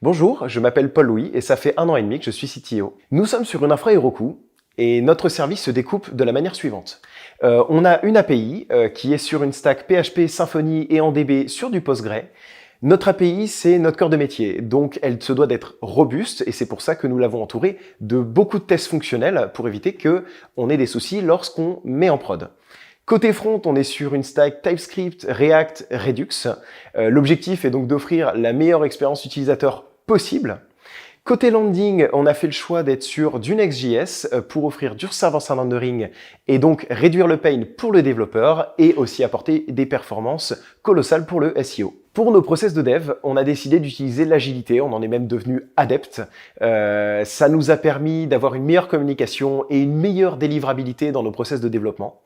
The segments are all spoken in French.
Bonjour, je m'appelle Paul-Louis et ça fait 1 an et demi que je suis CTO. Nous sommes sur une infra Heroku et notre service se découpe de la manière suivante. On a une API qui est sur une stack PHP, Symfony et en DB sur du Postgre. Notre API, c'est notre cœur de métier, donc elle se doit d'être robuste et c'est pour ça que nous l'avons entourée de beaucoup de tests fonctionnels pour éviter qu'on ait des soucis lorsqu'on met en prod. Côté front, on est sur une stack TypeScript, React, Redux. L'objectif est donc d'offrir la meilleure expérience utilisateur possible. Côté landing, on a fait le choix d'être sur du Next.js pour offrir du server-side rendering et donc réduire le pain pour le développeur et aussi apporter des performances colossales pour le SEO. Pour nos process de dev, on a décidé d'utiliser l'agilité, on en est même devenu adepte. Ça nous a permis d'avoir une meilleure communication et une meilleure délivrabilité dans nos process de développement.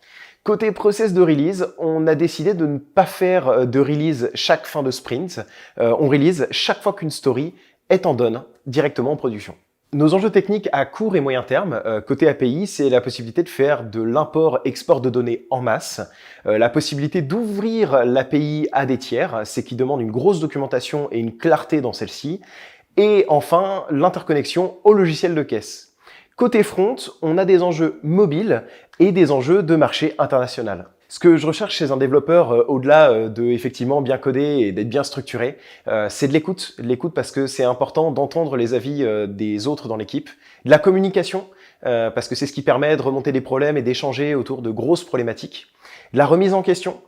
Côté process de release, on a décidé de ne pas faire de release chaque fin de sprint. On release chaque fois qu'une story est en done directement en production. Nos enjeux techniques à court et moyen terme, côté API, c'est la possibilité de faire de l'import-export de données en masse, la possibilité d'ouvrir l'API à des tiers, c'est qui demande une grosse documentation et une clarté dans celle-ci, et enfin l'interconnexion au logiciel de caisse. Côté front, on a des enjeux mobiles et des enjeux de marché international. Ce que je recherche chez un développeur, au-delà de effectivement bien coder et d'être bien structuré, c'est de l'écoute. L'écoute parce que c'est important d'entendre les avis des autres dans l'équipe. De la communication, parce que c'est ce qui permet de remonter des problèmes et d'échanger autour de grosses problématiques. De la remise en question.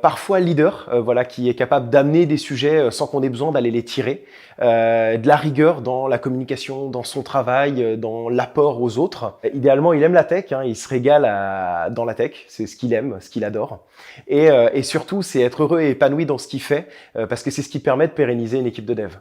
Parfois leader, voilà, qui est capable d'amener des sujets sans qu'on ait besoin d'aller les tirer, de la rigueur dans la communication, dans son travail, dans l'apport aux autres. Idéalement, il aime la tech, hein, il se régale dans la tech, c'est ce qu'il aime, ce qu'il adore. Et surtout, c'est être heureux et épanoui dans ce qu'il fait, parce que c'est ce qui permet de pérenniser une équipe de dev.